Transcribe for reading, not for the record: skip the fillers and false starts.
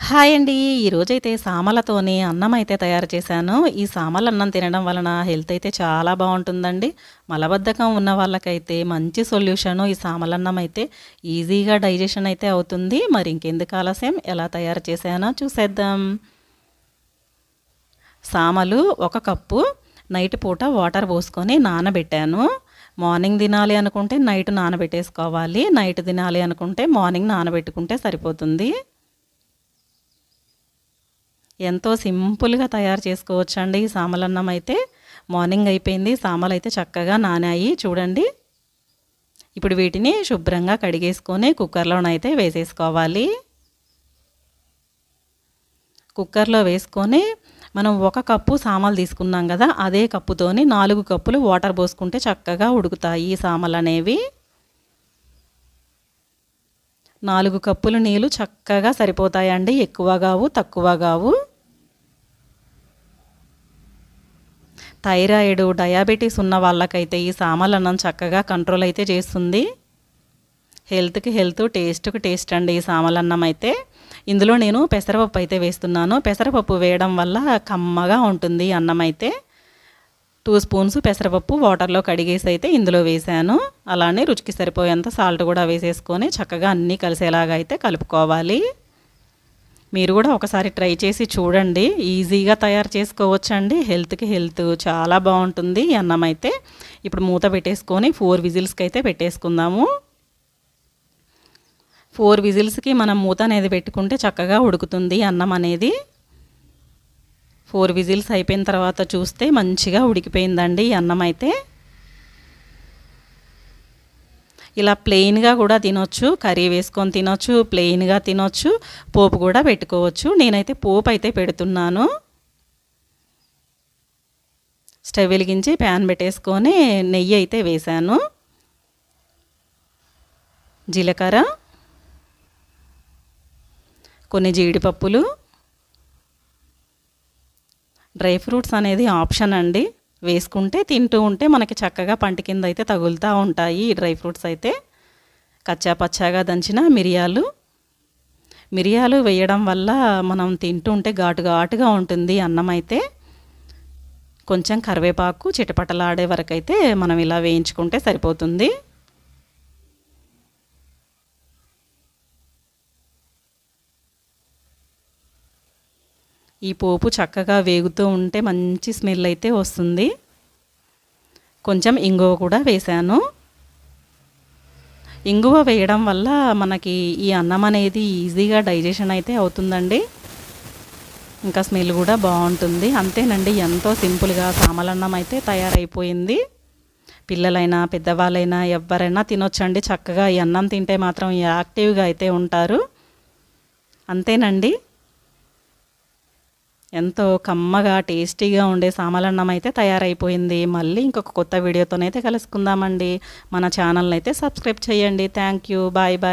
Hi అండి. ఈరోజైతే సామలతోని అన్నం అయితే తయారు చేశాను. ఈ సామల అన్నం తినడం వలన హెల్త్ అయితే చాలా బావుంటుందండి. మలబద్ధకం ఉన్న వాళ్ళకైతే మంచి సొల్యూషను ఈ సామలన్నం అయితే. ఈజీగా డైజెషన్ అయితే అవుతుంది. మరి ఇంకెందుకు ఆలస్యం, ఎలా తయారు చేశానో చూసేద్దాం. సామలు 1 కప్పు నైట్ పూట వాటర్ పోసుకొని నానబెట్టాను. మార్నింగ్ తినాలి అనుకుంటే నైట్ నానబెట్టేసుకోవాలి. నైట్ తినాలి అనుకుంటే మార్నింగ్ నానబెట్టుకుంటే సరిపోతుంది. ఎంతో సింపుల్‌గా తయారు చేసుకోవచ్చండి ఈ సామలన్నం అయితే. మార్నింగ్ అయిపోయింది. సామలైతే చక్కగా నానాయి చూడండి. ఇప్పుడు వీటిని శుభ్రంగా కడిగేసుకొని కుక్కర్‌లోనైతే వేసేసుకోవాలి. కుక్కర్‌లో వేసుకొని మనం 1 కప్పు సామలు తీసుకున్నాం కదా, అదే కప్పుతోని 4 కప్పులు వాటర్ పోసుకుంటే చక్కగా ఉడుకుతాయి ఈ సామలనేవి. 4 కప్పులు నీళ్ళు చక్కగా సరిపోతాయండి. ఎక్కువ కావు, తక్కువ కావు. థైరాయిడ్, డయాబెటీస్ ఉన్న వాళ్ళకైతే ఈ సామలన్నం చక్కగా కంట్రోల్ అయితే చేస్తుంది. హెల్త్‌కి హెల్త్, టేస్ట్‌కి టేస్ట్ అండి ఈ సామలన్నం అయితే. ఇందులో నేను పెసరపప్పు అయితే వేస్తున్నాను. పెసరపప్పు వేయడం వల్ల కమ్మగా ఉంటుంది అన్నం అయితే. 2 స్పూన్స్ పెసరపప్పు వాటర్లో కడిగేసి అయితే ఇందులో వేసాను. అలానే రుచికి సరిపోయేంత సాల్ట్ కూడా వేసేసుకొని చక్కగా అన్నీ కలిసేలాగా అయితే కలుపుకోవాలి. మీరు కూడా ఒకసారి ట్రై చేసి చూడండి. ఈజీగా తయారు చేసుకోవచ్చండి. హెల్త్‌కి హెల్త్ చాలా బాగుంటుంది ఈ అన్నం అయితే. ఇప్పుడు మూత పెట్టేసుకొని 4 విజిల్స్కి అయితే పెట్టేసుకుందాము. 4 విజిల్స్కి మనం మూత అనేది పెట్టుకుంటే చక్కగా ఉడుకుతుంది అన్నం అనేది. 4 విజిల్స్ అయిపోయిన తర్వాత చూస్తే మంచిగా ఉడికిపోయిందండి ఈ అన్నం అయితే. ఇలా ప్లెయిన్‌గా కూడా తినొచ్చు, కర్రీ వేసుకొని తినొచ్చు, ప్లెయిన్‌గా తినొచ్చు, పోపు కూడా పెట్టుకోవచ్చు. నేనైతే పోపు అయితే పెడుతున్నాను. స్టవ్ వెలిగించి ప్యాన్ పెట్టేసుకొని నెయ్యి అయితే వేశాను. జీలకర్ర, కొన్ని జీడిపప్పులు, డ్రై ఫ్రూట్స్ అనేది ఆప్షన్ అండి. వేసుకుంటే తింటూ ఉంటే మనకి చక్కగా పంటి కింద అయితే తగులుతూ ఉంటాయి ఈ డ్రై ఫ్రూట్స్ అయితే. కచ్చా పచ్చాగా దంచిన మిరియాలు వేయడం వల్ల మనం తింటూ ఉంటే ఘాటు ఘాటుగా ఉంటుంది అన్నం అయితే. కొంచెం కరివేపాకు చిటపటలాడే వరకు అయితే మనం ఇలా వేయించుకుంటే సరిపోతుంది. ఈ పోపు చక్కగా వేగుతూ ఉంటే మంచి స్మెల్ అయితే వస్తుంది. కొంచెం ఇంగువ కూడా వేశాను. ఇంగువ వేయడం వల్ల మనకి ఈ అన్నం అనేది ఈజీగా డైజెషన్ అయితే అవుతుందండి. ఇంకా స్మెల్ కూడా బాగుంటుంది. అంతేనండి, ఎంతో సింపుల్గా సామలన్నం అయితే తయారైపోయింది. పిల్లలైనా పెద్దవాళ్ళైనా ఎవరైనా తినొచ్చండి. చక్కగా ఈ అన్నం తింటే మాత్రం యాక్టివ్గా అయితే ఉంటారు. అంతేనండి, ఎంతో కమ్మగా టేస్టీగా ఉండే సామలన్నం అయితే తయారైపోయింది. మళ్ళీ ఇంకొక కొత్త వీడియోతోనైతే కలుసుకుందామండి. మన ఛానల్ని అయితే సబ్స్క్రైబ్ చేయండి. Thank you. Bye bye.